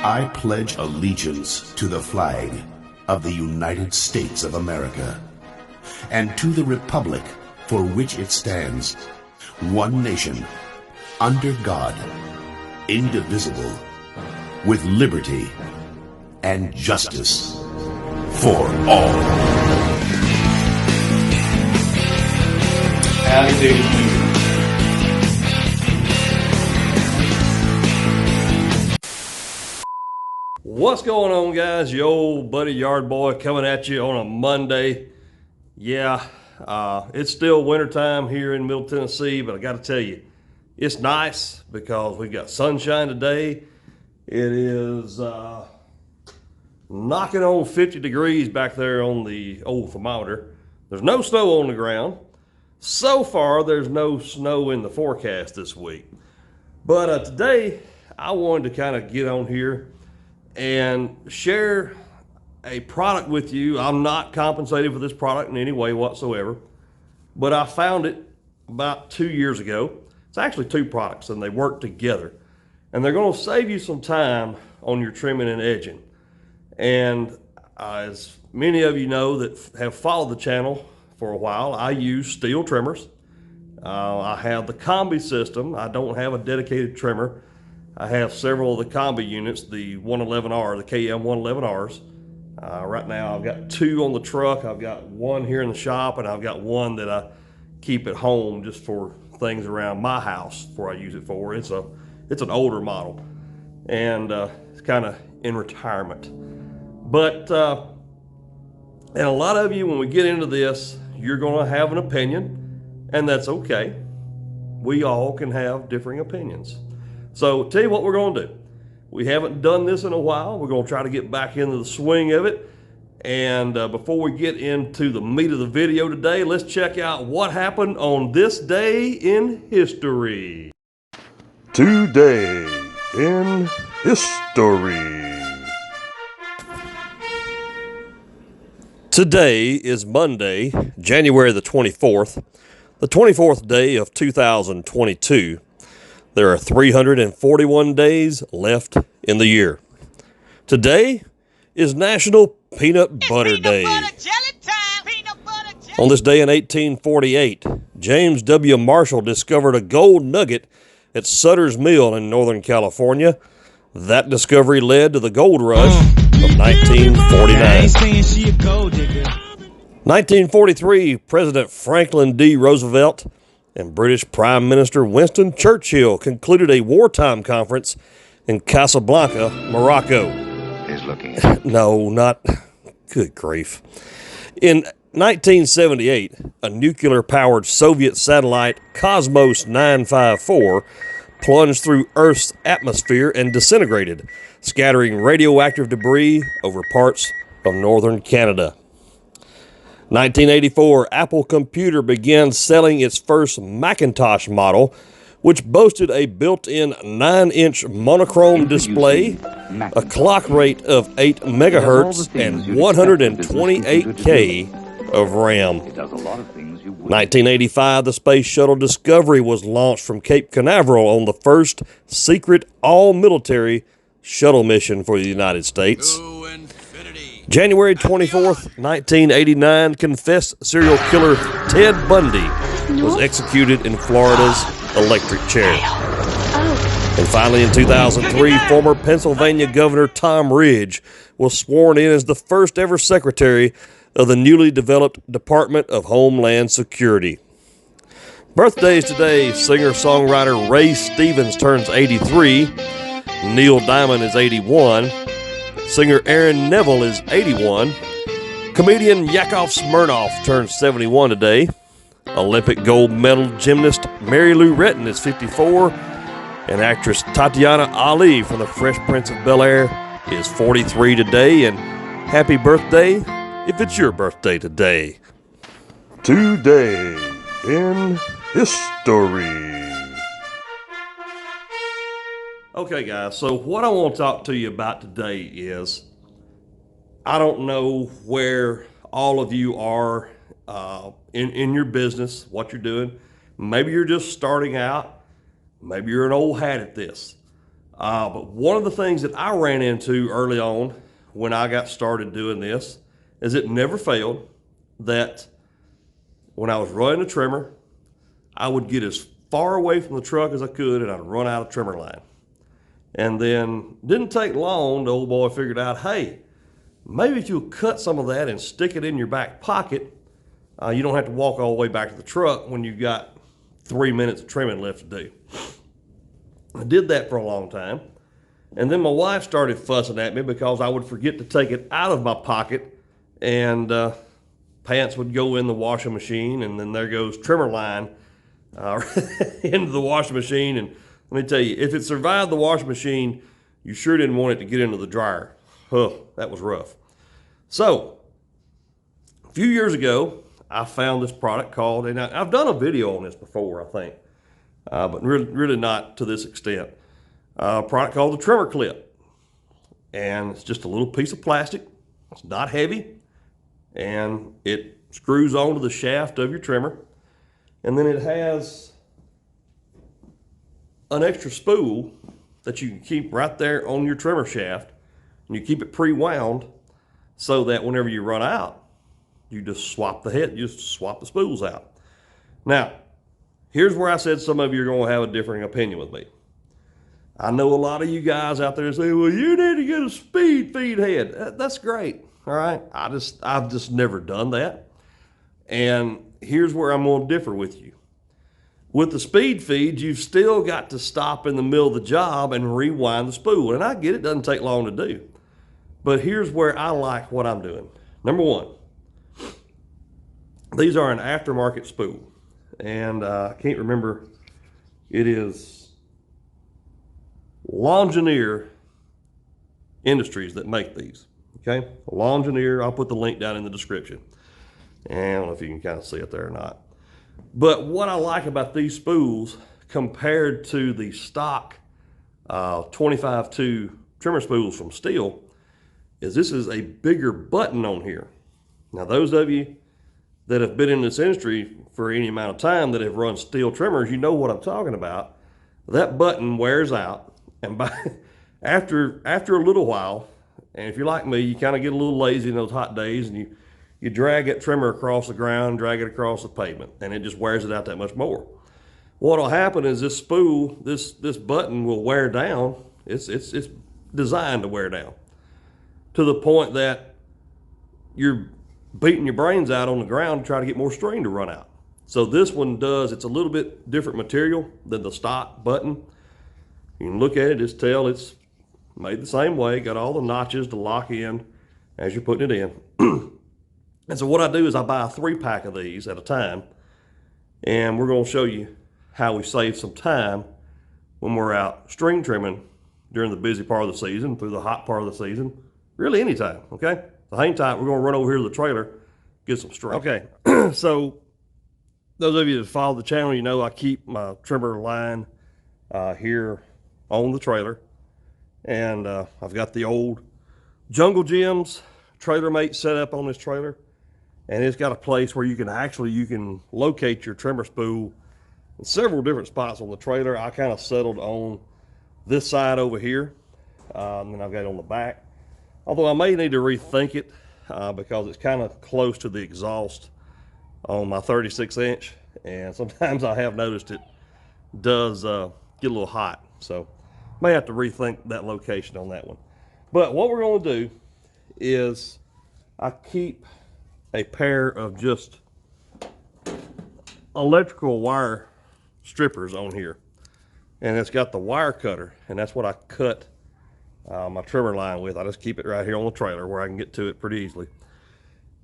I pledge allegiance to the flag of the United States of America and to the republic for which it stands, one nation, under God, indivisible, with liberty and justice for all. Hallelujah. What's going on, guys? Your old buddy Yard Boy coming at you on a Monday. Yeah, it's still wintertime here in Middle Tennessee, but I got to tell you, it's nice because we've got sunshine today. It is knocking on 50 degrees back there on the old thermometer. There's no snow on the ground. So far, there's no snow in the forecast this week. But today, I wanted to kind of get on here and share a product with you. I'm not compensated for this product in any way whatsoever, but I found it about 2 years ago. It's actually two products and they work together. And they're gonna save you some time on your trimming and edging. And as many of you know that have followed the channel for a while, I use steel trimmers. I have the combi system. I don't have a dedicated trimmer. I have several of the combi units, the 111R, the KM 111Rs. Right now I've got two on the truck. I've got one here in the shop, and I've got one that I keep at home just for things around my house before I use it for. It's an older model, and it's kind of in retirement. But, and a lot of you, when we get into this, you're gonna have an opinion, and that's okay. We all can have differing opinions. So tell you what we're gonna do. We haven't done this in a while. We're gonna try to get back into the swing of it. And before we get into the meat of the video today, let's check out what happened on this day in history. Today in history. Today is Monday, January the 24th day of 2022. There are 341 days left in the year. Today is National Peanut Butter Day. On this day in 1848, James W. Marshall discovered a gold nugget at Sutter's Mill in Northern California. That discovery led to the gold rush of 1949. 1943, President Franklin D. Roosevelt and British Prime Minister Winston Churchill concluded a wartime conference in Casablanca, Morocco. Is looking at No, not... Good grief. In 1978, a nuclear-powered Soviet satellite, Cosmos 954, plunged through Earth's atmosphere and disintegrated, scattering radioactive debris over parts of northern Canada. 1984, Apple Computer began selling its first Macintosh model, which boasted a built-in 9-inch monochrome display, a clock rate of 8 megahertz, and 128K of RAM. 1985, the Space Shuttle Discovery was launched from Cape Canaveral on the first secret all-military shuttle mission for the United States. January 24th, 1989, confessed serial killer Ted Bundy was executed in Florida's electric chair. And finally, in 2003, former Pennsylvania Governor Tom Ridge was sworn in as the first ever secretary of the newly developed Department of Homeland Security. Birthdays today: singer-songwriter Ray Stevens turns 83, Neil Diamond is 81, singer Aaron Neville is 81, comedian Yakov Smirnoff turns 71 today, Olympic gold medal gymnast Mary Lou Retton is 54, and actress Tatiana Ali from The Fresh Prince of Bel-Air is 43 today. And happy birthday if it's your birthday today. Today in history. Okay, guys, so what I want to talk to you about today is, I don't know where all of you are in your business, what you're doing. Maybe you're just starting out. Maybe you're an old hat at this. But one of the things that I ran into early on when I got started doing this is it never failed that when I was running the trimmer, I would get as far away from the truck as I could and I'd run out of trimmer line. And then didn't take long, the old boy figured out, hey, maybe if you'll cut some of that and stick it in your back pocket, you don't have to walk all the way back to the truck when you've got 3 minutes of trimming left to do. I did that for a long time. And then my wife started fussing at me because I would forget to take it out of my pocket, and pants would go in the washing machine, and then there goes trimmer line into the washing machine. And let me tell you, if it survived the washing machine, you sure didn't want it to get into the dryer. That was rough. So a few years ago, I found this product called, and I've done a video on this before, I think, but really not to this extent. A product called the trimmer clip. And it's just a little piece of plastic. It's not heavy. And it screws onto the shaft of your trimmer. And then it has an extra spool that you can keep right there on your trimmer shaft. And you keep it pre-wound so that whenever you run out, you just swap the head, you just swap the spools out. Now, here's where I said some of you are going to have a differing opinion with me. I know a lot of you guys out there say, well, you need to get a speed feed head. That's great, all right? I've just never done that. And here's where I'm going to differ with you. With the speed feeds, you've still got to stop in the middle of the job and rewind the spool. And I get it doesn't take long to do. But here's where I like what I'm doing. Number one, these are an aftermarket spool. And I can't remember, it is Longinier Industries that make these, okay? Longinier, I'll put the link down in the description. And I don't know if you can kind of see it there or not. But what I like about these spools compared to the stock 25-2 trimmer spools from Stihl is this is a bigger button on here. Now, those of you that have been in this industry for any amount of time that have run Stihl trimmers, you know what I'm talking about. That button wears out. And after a little while, and if you're like me, you kind of get a little lazy in those hot days, and you drag that trimmer across the ground, drag it across the pavement, and it just wears it out that much more. What'll happen is this spool, this button will wear down. It's designed to wear down to the point that you're beating your brains out on the ground to try to get more string to run out. So this one does, it's a little bit different material than the stock button. You can look at it, just tell it's made the same way, got all the notches to lock in as you're putting it in. And so what I do is I buy a 3-pack of these at a time, and we're going to show you how we save some time when we're out string trimming during the busy part of the season, through the hot part of the season, really anytime, okay? So hang tight, we're going to run over here to the trailer, get some string. Okay, so those of you that follow the channel, you know I keep my trimmer line here on the trailer, and I've got the old Jungle Gyms trailer mate set up on this trailer, and it's got a place where you can locate your trimmer spool in several different spots on the trailer. I kind of settled on this side over here, and then I've got it on the back, although I may need to rethink it because it's kind of close to the exhaust on my 36-inch, and sometimes I have noticed it does get a little hot, so may have to rethink that location on that one. But what we're going to do is I keep a pair of just electrical wire strippers on here, and it's got the wire cutter, and that's what I cut my trimmer line with. I just keep it right here on the trailer where I can get to it pretty easily.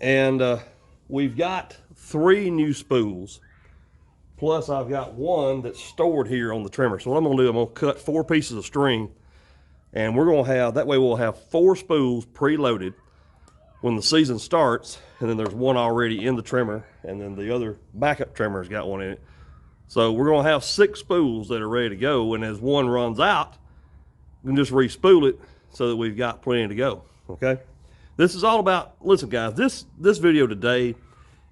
And we've got 3 new spools, plus I've got one that's stored here on the trimmer. So what I'm gonna do, I'm gonna cut 4 pieces of string, and we're gonna have, that way we'll have 4 spools preloaded when the season starts, and then there's one already in the trimmer, and then the other backup trimmer's got one in it. So we're gonna have 6 spools that are ready to go, and as one runs out, we can just re-spool it so that we've got plenty to go, okay? This is all about, listen guys, this video today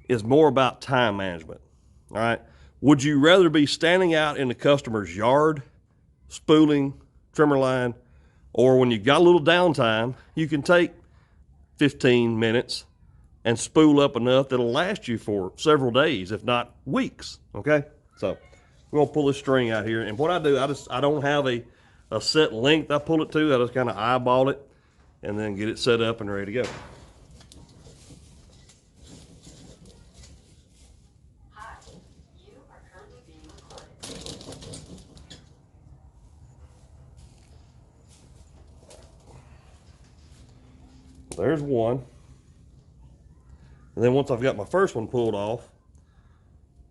is more about time management, all right? Would you rather be standing out in the customer's yard, spooling trimmer line, or when you got a little downtime, you can take 15 minutes and spool up enough that'll last you for several days, if not weeks, okay? So we're gonna pull this string out here, and what I do, I don't have a set length I pull it to. I just kind of eyeball it and then get it set up and ready to go. Hi, you are currently being recorded. There's one. And then once I've got my first one pulled off,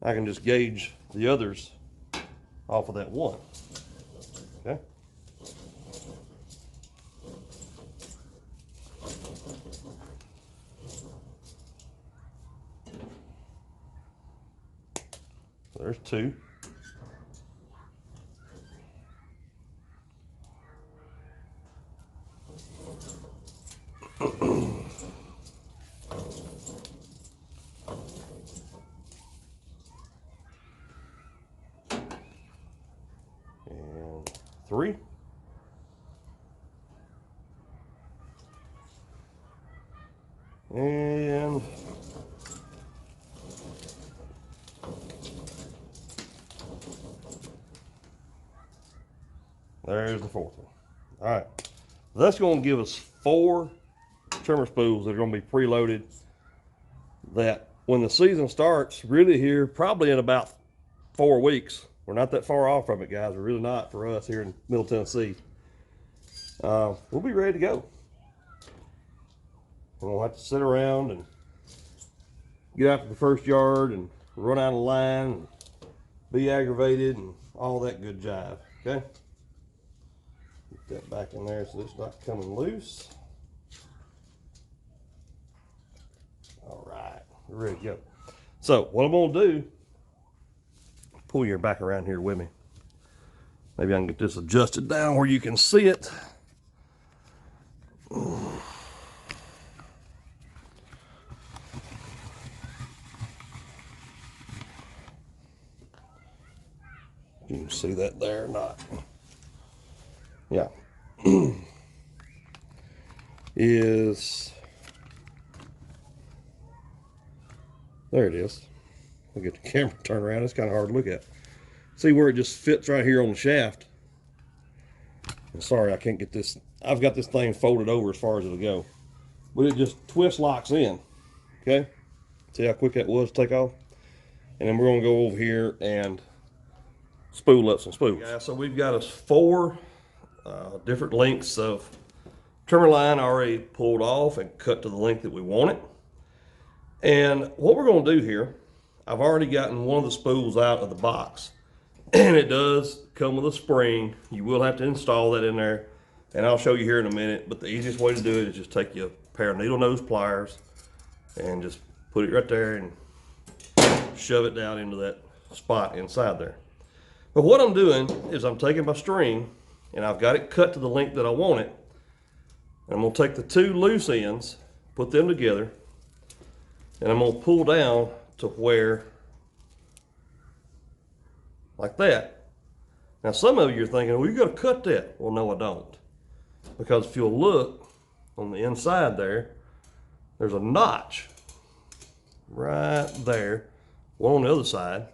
I can just gauge the others off of that one. Okay? So there's two. And three. And there's the fourth one. All right. That's going to give us 4 trimmer spools that are going to be preloaded, that when the season starts, really here, probably in about 4 weeks. We're not that far off from it, guys. We're really not for us here in Middle Tennessee. We'll be ready to go. We won't have to sit around and get out to the first yard and run out of line and be aggravated and all that good jive, okay? Get that back in there so it's not coming loose. All right, we're ready to go. So what I'm gonna do, pull your back around here with me. Maybe I can get this adjusted down where you can see it. You can see that there or not? Yeah. There it is. I'll get the camera turned around. It's kind of hard to look at. See where it just fits right here on the shaft. I'm sorry, I can't get this. I've got this thing folded over as far as it'll go. But it just twist locks in. Okay? See how quick that was to take off? And then we're going to go over here and spool up some spools. Yeah, so we've got us 4 different lengths of trimmer line already pulled off and cut to the length that we want it. And what we're going to do here, I've already gotten one of the spools out of the box, and it does come with a spring. You will have to install that in there, and I'll show you here in a minute, but the easiest way to do it is just take you a pair of needle nose pliers and just put it right there and shove it down into that spot inside there. But what I'm doing is I'm taking my string and I've got it cut to the length that I want it. And I'm gonna take the 2 loose ends, put them together, and I'm gonna pull down to where, like that. Now some of you are thinking, well, you gotta cut that. Well, no, I don't. Because if you'll look on the inside there, there's a notch right there, one on the other side.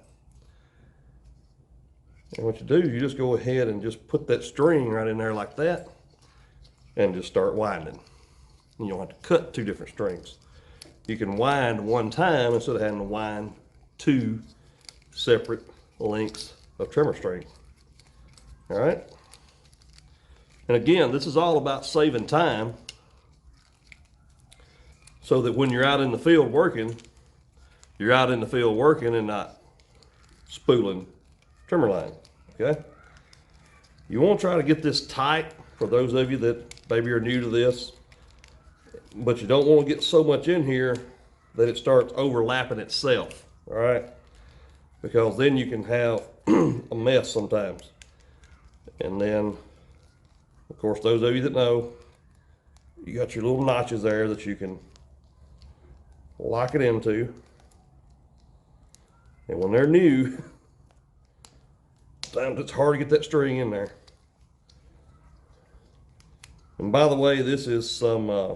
And what you do is you just go ahead and just put that string right in there like that and just start winding. You don't have to cut 2 different strings. You can wind one time instead of having to wind 2 separate lengths of trimmer string. All right? And again, this is all about saving time so that when you're out in the field working, you're out in the field working and not spooling trimmer line, okay? You want to try to get this tight for those of you that maybe are new to this, but you don't want to get so much in here that it starts overlapping itself, all right? Because then you can have a mess sometimes. And then, of course, those of you that know, you got your little notches there that you can lock it into. And when they're new, sometimes it's hard to get that string in there. And by the way, this is some, I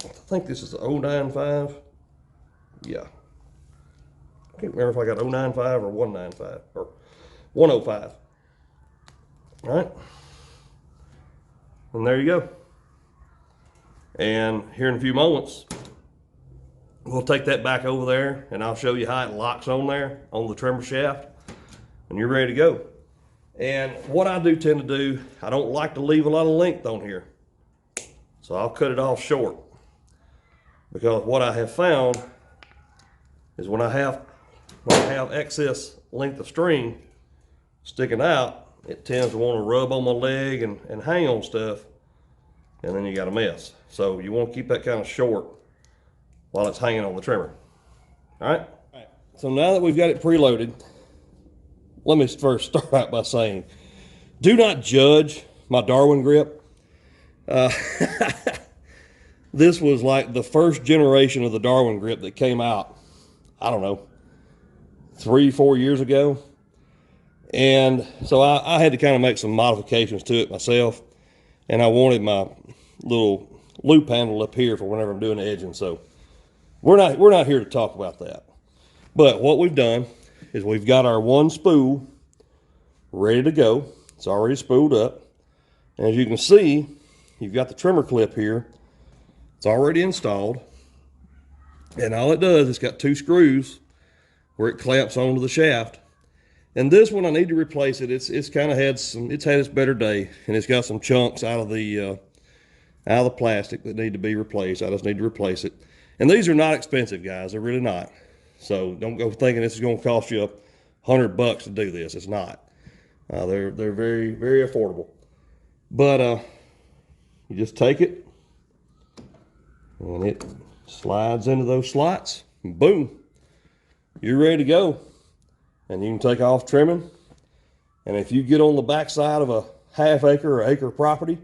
think this is 095. Yeah. I can't remember if I got 095 or 195 or 105. All right. And there you go. And here in a few moments, we'll take that back over there and I'll show you how it locks on there on the trimmer shaft, and you're ready to go. And what I do tend to do, I don't like to leave a lot of length on here. So I'll cut it off short, because what I have found is when I have excess length of string sticking out, it tends to want to rub on my leg and hang on stuff, and then you got a mess. So you want to keep that kind of short while it's hanging on the trimmer. All right? So now that we've got it preloaded, let me first start out by saying, do not judge my Darwin grip. This was like the first generation of the Darwin grip that came out, I don't know, 3-4 years ago. And so I had to kind of make some modifications to it myself. And I wanted my little loop handle up here for whenever I'm doing edging. So we're not here to talk about that. But what we've done is we've got our one spool ready to go. It's already spooled up. And as you can see, you've got the trimmer clip here. It's already installed. And all it does, it's got 2 screws where it clamps onto the shaft. And this one, I need to replace it. It's kind of had its better day, and it's got some chunks out of the plastic that need to be replaced. I just need to replace it. And these are not expensive, guys. They're really not. So don't go thinking this is going to cost you $100 to do this. It's not. They're very, very affordable. But you just take it, and it slides into those slots, and boom, you're ready to go. And you can take off trimming. And if you get on the backside of a half acre or acre property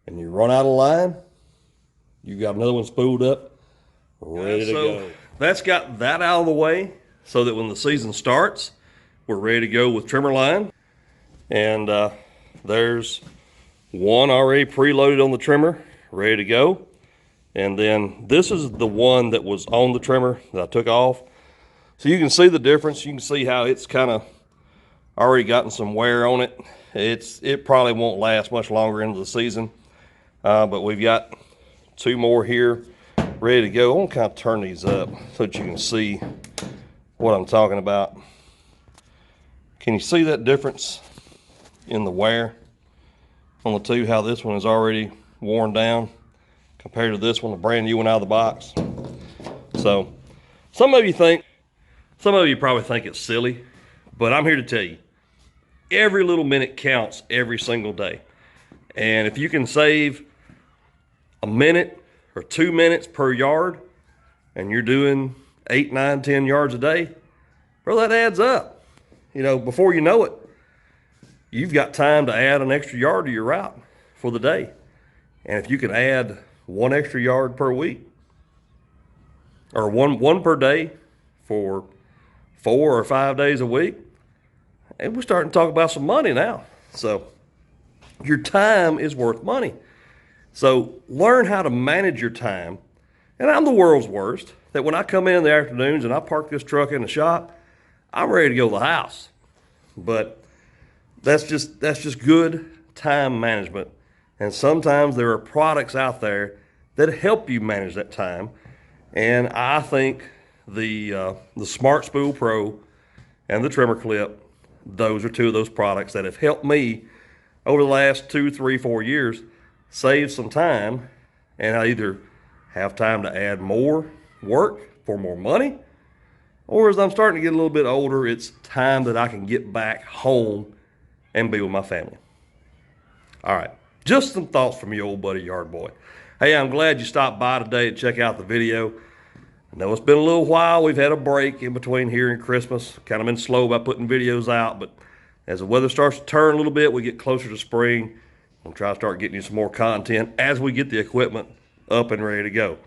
and you run out of line, you got another one spooled up, ready to go. That's got that out of the way so that when the season starts, we're ready to go with trimmer line. And there's one already preloaded on the trimmer, ready to go. And then this is the one that was on the trimmer that I took off. So you can see the difference. You can see how it's kind of already gotten some wear on it. It probably won't last much longer into the season. But we've got 2 more here ready to go. I want to kind of turn these up so that you can see what I'm talking about. Can you see that difference in the wear on the 2? How this one is already worn down compared to this one, the brand new one out of the box. So some of you probably think it's silly, but I'm here to tell you, every little minute counts every single day. And if you can save a minute or 2 minutes per yard, and you're doing 8, 9, 10 yards a day, bro, that adds up. You know, before you know it, you've got time to add an extra yard to your route for the day. And if you can add 1 extra yard per week, or one per day for 4 or 5 days a week, and we're starting to talk about some money now. So your time is worth money. So learn how to manage your time. And I'm the world's worst, that when I come in the afternoons and I park this truck in the shop, I'm ready to go to the house. But that's just good time management. And sometimes there are products out there that help you manage that time. And I think the Smart Spool Pro and the trimmer clip, those are 2 of those products that have helped me over the last 2, 3, 4 years save some time, and I either have time to add more work for more money, or as I'm starting to get a little bit older, it's time that I can get back home and be with my family. All right, just some thoughts from your old buddy Yard Boy. Hey, I'm glad you stopped by today to check out the video. I know it's been a little while. We've had a break in between here and Christmas. Kind of been slow about putting videos out, but as the weather starts to turn a little bit, we get closer to spring. I'm trying to start getting you some more content as we get the equipment up and ready to go.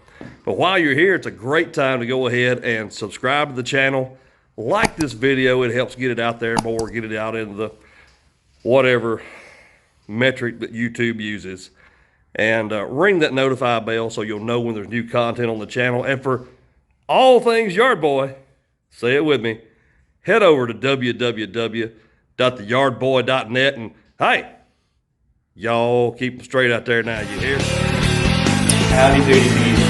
But while you're here, it's a great time to go ahead and subscribe to the channel. Like this video. It helps get it out there more, get it out into the whatever metric that YouTube uses. And ring that notify bell so you'll know when there's new content on the channel. And for all things Yard Boy, say it with me, head over to www.theyardboy.net. And hey, y'all keep them straight out there now, you hear? Howdy doody,